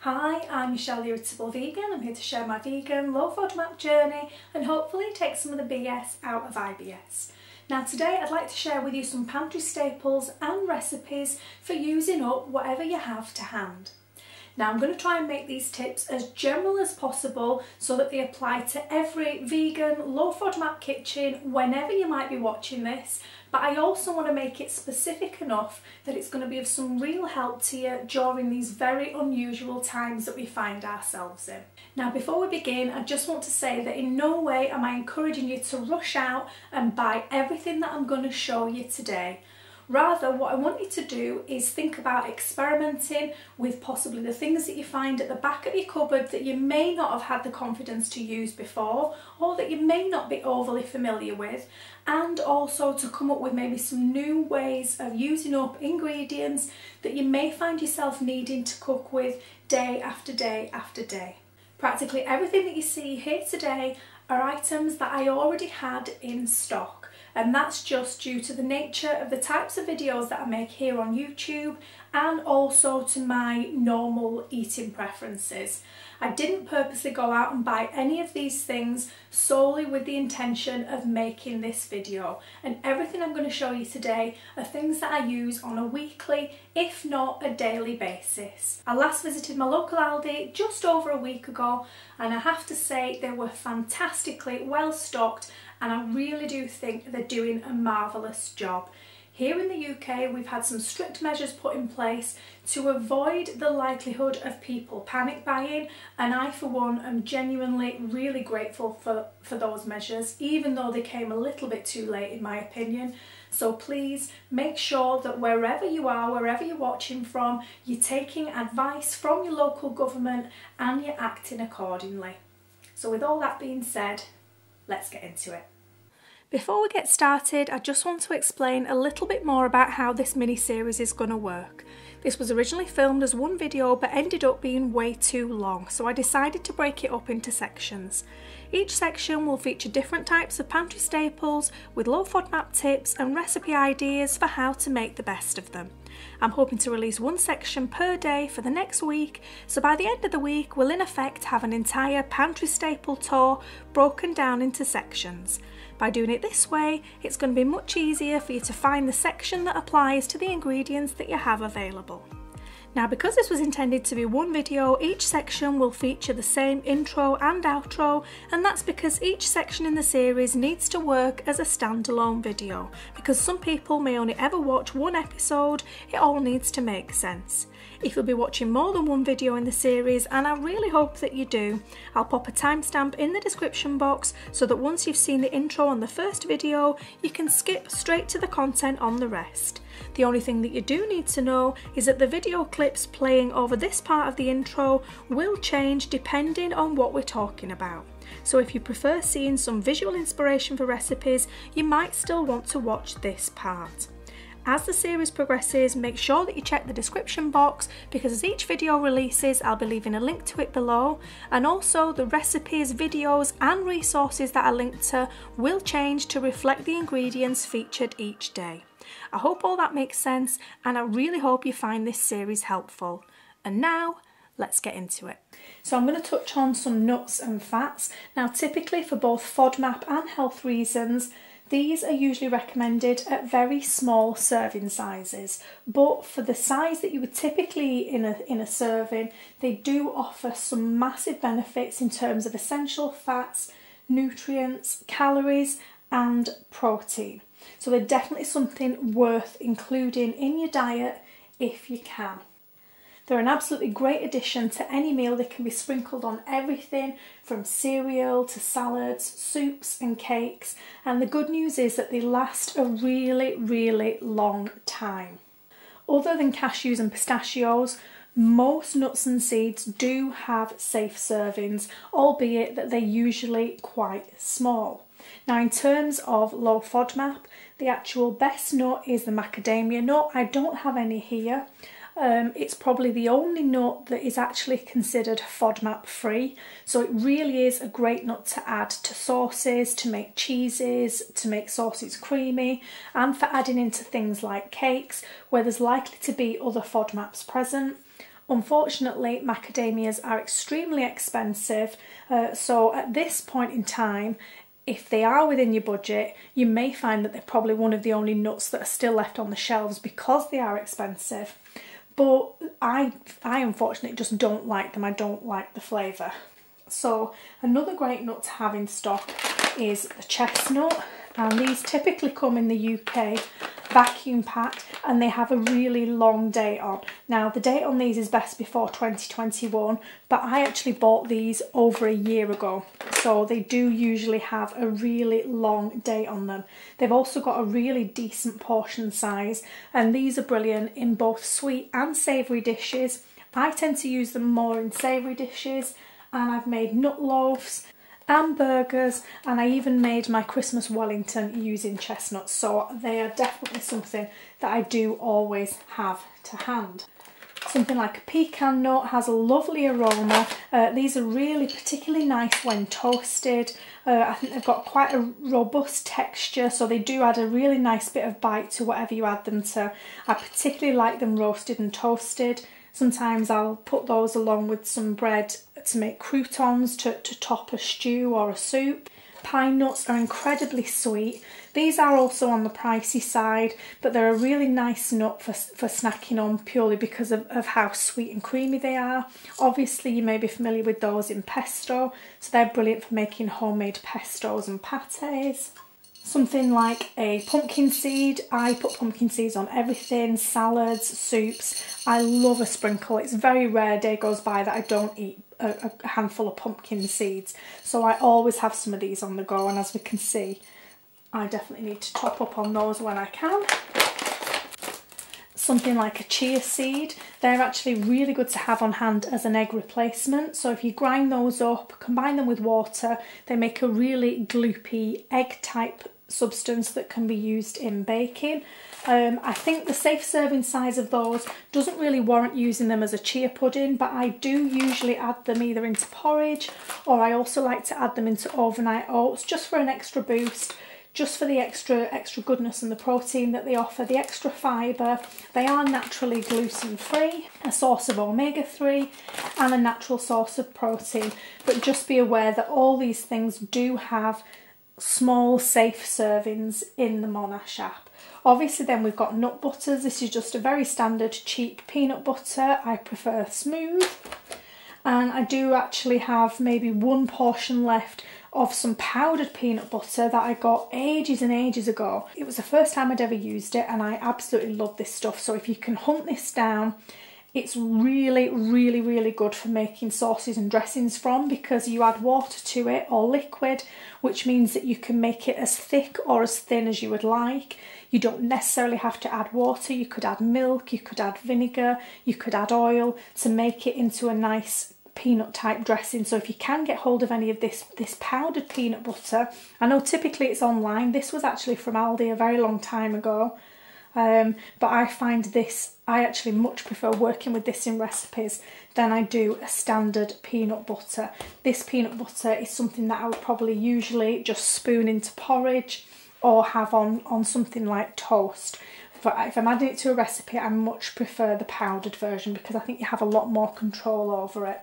Hi, I'm Michelle, the Irritable Vegan. I'm here to share my vegan low FODMAP journey and hopefully take some of the BS out of IBS. Now today I'd like to share with you some pantry staples and recipes for using up whatever you have to hand. Now I'm going to try and make these tips as general as possible so that they apply to every vegan low FODMAP kitchen whenever you might be watching this, but I also want to make it specific enough that it's going to be of some real help to you during these very unusual times that we find ourselves in. Now before we begin, I just want to say that in no way am I encouraging you to rush out and buy everything that I'm going to show you today. Rather, what I want you to do is think about experimenting with possibly the things that you find at the back of your cupboard that you may not have had the confidence to use before, or that you may not be overly familiar with, and also to come up with maybe some new ways of using up ingredients that you may find yourself needing to cook with day after day after day. Practically everything that you see here today are items that I already had in stock. And that's just due to the nature of the types of videos that I make here on YouTube and also to my normal eating preferences. I didn't purposely go out and buy any of these things solely with the intention of making this video, and everything I'm going to show you today are things that I use on a weekly, if not a daily basis. I last visited my local Aldi just over a week ago and I have to say they were fantastically well stocked, and I really do think they're doing a marvellous job. Here in the UK, we've had some strict measures put in place to avoid the likelihood of people panic buying, and I for one am genuinely really grateful for those measures, even though they came a little bit too late in my opinion. So please make sure that wherever you are, wherever you're watching from, you're taking advice from your local government and you're acting accordingly. So with all that being said, let's get into it. Before we get started, I just want to explain a little bit more about how this mini-series is going to work. This was originally filmed as one video but ended up being way too long, so I decided to break it up into sections. Each section will feature different types of pantry staples with low FODMAP tips and recipe ideas for how to make the best of them. I'm hoping to release one section per day for the next week, so by the end of the week we'll in effect have an entire pantry staple tour broken down into sections. By doing it this way, it's going to be much easier for you to find the section that applies to the ingredients that you have available. Now, because this was intended to be one video, each section will feature the same intro and outro, and that's because each section in the series needs to work as a standalone video. Because some people may only ever watch one episode, it all needs to make sense. If you'll be watching more than one video in the series, and I really hope that you do, I'll pop a timestamp in the description box so that once you've seen the intro on the first video, you can skip straight to the content on the rest. The only thing that you do need to know is that the video clips playing over this part of the intro will change depending on what we're talking about. So if you prefer seeing some visual inspiration for recipes, you might still want to watch this part. As the series progresses, make sure that you check the description box, because as each video releases I'll be leaving a link to it below, and also the recipes, videos and resources that I link to will change to reflect the ingredients featured each day. I hope all that makes sense, and I really hope you find this series helpful. And now, let's get into it. So I'm going to touch on some nuts and fats. Now typically for both FODMAP and health reasons, these are usually recommended at very small serving sizes, but for the size that you would typically eat in a serving, they do offer some massive benefits in terms of essential fats, nutrients, calories and protein. So they're definitely something worth including in your diet if you can. They're an absolutely great addition to any meal. They can be sprinkled on everything from cereal to salads, soups and cakes, and the good news is that they last a really long time. Other than cashews and pistachios, most nuts and seeds do have safe servings, albeit that they're usually quite small. Now in terms of low FODMAP, the actual best nut is the macadamia nut. I don't have any here. It's probably the only nut that is actually considered FODMAP free, so it really is a great nut to add to sauces, to make cheeses, to make sauces creamy, and for adding into things like cakes where there's likely to be other FODMAPs present. Unfortunately, macadamias are extremely expensive, so at this point in time, if they are within your budget, you may find that they're probably one of the only nuts that are still left on the shelves because they are expensive. But I unfortunately just don't like them. I don't like the flavour. So another great nut to have in stock is a chestnut, and these typically come in the UK vacuum packed, and they have a really long date on. Now the date on these is best before 2021, but I actually bought these over a year ago, so they do usually have a really long date on them. They've also got a really decent portion size, and these are brilliant in both sweet and savoury dishes. I tend to use them more in savoury dishes, and I've made nut loaves and burgers, and I even made my Christmas Wellington using chestnuts, so they are definitely something that I do always have to hand. Something like a pecan nut has a lovely aroma. These are really particularly nice when toasted. I think they've got quite a robust texture, so they do add a really nice bit of bite to whatever you add them to. I particularly like them roasted and toasted. Sometimes I'll put those along with some bread to make croutons to top a stew or a soup. Pine nuts are incredibly sweet. These are also on the pricey side, but they're a really nice nut for snacking on purely because of how sweet and creamy they are. Obviously you may be familiar with those in pesto, so they're brilliant for making homemade pestos and pâtés. Something like a pumpkin seed. I put pumpkin seeds on everything, salads, soups. I love a sprinkle. It's very rare day goes by that I don't eat a handful of pumpkin seeds. So I always have some of these on the go, and as we can see, I definitely need to top up on those when I can. Something like a chia seed. They're actually really good to have on hand as an egg replacement. So if you grind those up, combine them with water, they make a really gloopy egg type substance that can be used in baking. I think the safe serving size of those doesn't really warrant using them as a chia pudding, but I do usually add them either into porridge, or I also like to add them into overnight oats just for an extra boost. Just for the extra goodness and the protein that they offer, the extra fibre. They are naturally gluten-free, a source of omega-3 and a natural source of protein. But just be aware that all these things do have small safe servings in the Monash app. Obviously then we've got nut butters. This is just a very standard cheap peanut butter. I prefer smooth. And I do actually have maybe one portion left of some powdered peanut butter that I got ages and ages ago. It was the first time I'd ever used it, and I absolutely love this stuff. So if you can hunt this down, it's really, really, really good for making sauces and dressings from, because you add water to it, or liquid, which means that you can make it as thick or as thin as you would like. You don't necessarily have to add water. You could add milk, you could add vinegar, you could add oil to make it into a nice peanut type dressing. So if you can get hold of any of this powdered peanut butter, I know typically it's online. This was actually from Aldi a very long time ago, but I find this, I actually much prefer working with this in recipes than I do a standard peanut butter. This peanut butter is something that I would probably usually just spoon into porridge or have on something like toast. But if I'm adding it to a recipe, I much prefer the powdered version because I think you have a lot more control over it.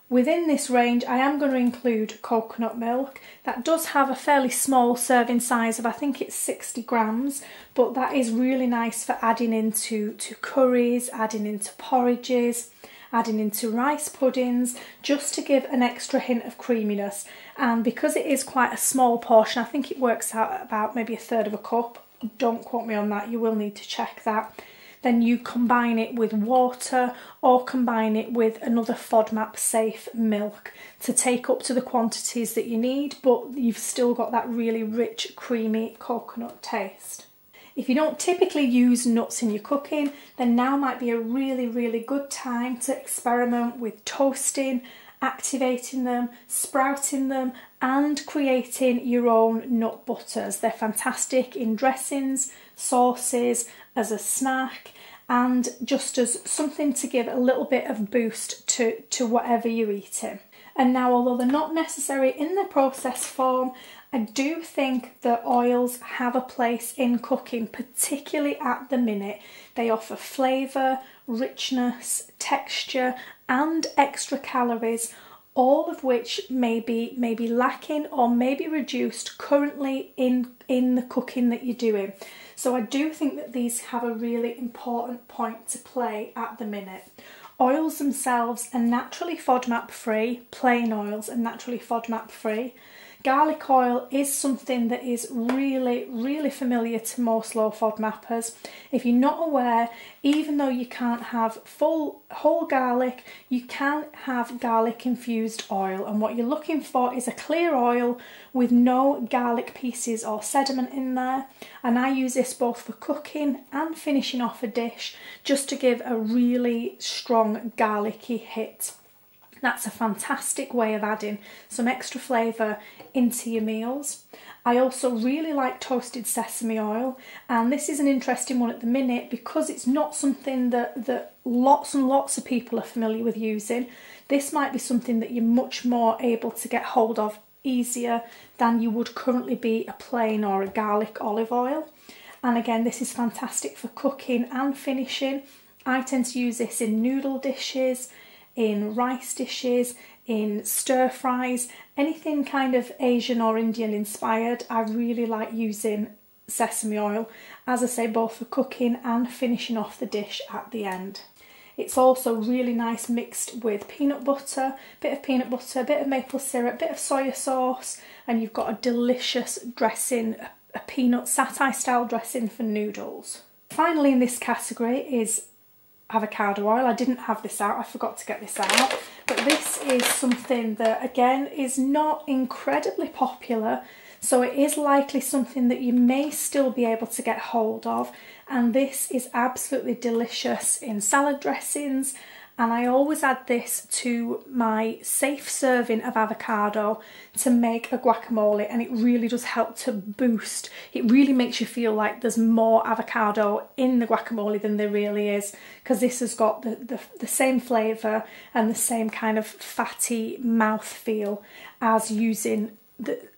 Within this range, I am going to include coconut milk. That does have a fairly small serving size of, I think it's 60 grams, but that is really nice for adding into curries, adding into porridges, adding into rice puddings, just to give an extra hint of creaminess. And because it is quite a small portion, I think it works out at about maybe 1/3 of a cup. Don't quote me on that, you will need to check that. Then you combine it with water or combine it with another FODMAP safe milk to take up to the quantities that you need, but you've still got that really rich, creamy coconut taste. If you don't typically use nuts in your cooking, then now might be a really, really good time to experiment with toasting, activating them, sprouting them, and creating your own nut butters. They're fantastic in dressings, sauces, as a snack, and just as something to give a little bit of boost to whatever you're eating. And now, although they're not necessary in the processed form, I do think that oils have a place in cooking, particularly at the minute. They offer flavour, richness, texture and extra calories, all of which may be lacking or maybe reduced currently in the cooking that you're doing. So I do think that these have a really important point to play at the minute. Oils themselves are naturally FODMAP free, plain oils are naturally FODMAP free. Garlic oil is something that is really familiar to most low FODMAPers. If you're not aware, even though you can't have whole garlic, you can have garlic infused oil, and what you're looking for is a clear oil with no garlic pieces or sediment in there. And I use this both for cooking and finishing off a dish, just to give a really strong garlicky hit. That's a fantastic way of adding some extra flavour into your meals. I also really like toasted sesame oil, and this is an interesting one at the minute because it's not something that lots and lots of people are familiar with using. This might be something that you're much more able to get hold of easier than you would currently be a plain or a garlic olive oil. And again, this is fantastic for cooking and finishing. I tend to use this in noodle dishes, in rice dishes, in stir fries, anything kind of Asian or Indian inspired. I really like using sesame oil, as I say, both for cooking and finishing off the dish at the end. It's also really nice mixed with peanut butter, bit of maple syrup, bit of soya sauce, and you've got a delicious dressing, a peanut satay style dressing for noodles. Finally in this category is avocado oil. I didn't have this out, I forgot to get this out, but this is something that again is not incredibly popular, so it is likely something that you may still be able to get hold of, and this is absolutely delicious in salad dressings. And I always add this to my safe serving of avocado to make a guacamole, and it really does help to boost. It really makes you feel like there's more avocado in the guacamole than there really is, because this has got the same flavour and the same kind of fatty mouth feel as using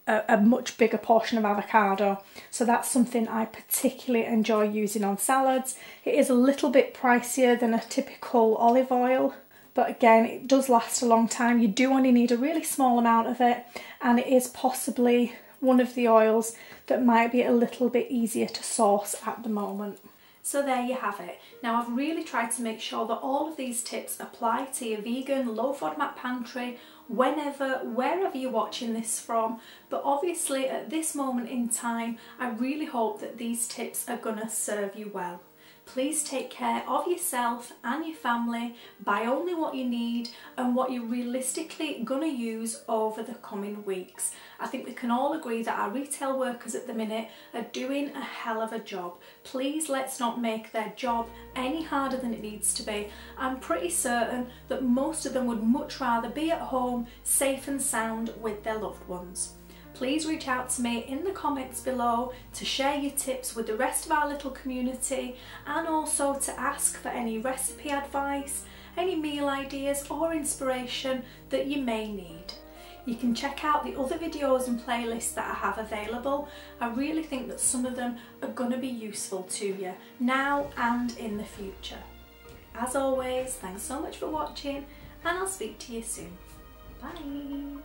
a much bigger portion of avocado. So that's something I particularly enjoy using on salads. It is a little bit pricier than a typical olive oil, but again, it does last a long time. You do only need a really small amount of it, and it is possibly one of the oils that might be a little bit easier to source at the moment. So there you have it. Now I've really tried to make sure that all of these tips apply to your vegan low FODMAP pantry whenever, wherever you're watching this from, but obviously at this moment in time I really hope that these tips are going to serve you well. Please take care of yourself and your family, buy only what you need and what you're realistically going to use over the coming weeks. I think we can all agree that our retail workers at the minute are doing a hell of a job. Please let's not make their job any harder than it needs to be. I'm pretty certain that most of them would much rather be at home, safe and sound with their loved ones. Please reach out to me in the comments below to share your tips with the rest of our little community, and also to ask for any recipe advice, any meal ideas or inspiration that you may need. You can check out the other videos and playlists that I have available. I really think that some of them are going to be useful to you now and in the future. As always, thanks so much for watching, and I'll speak to you soon. Bye!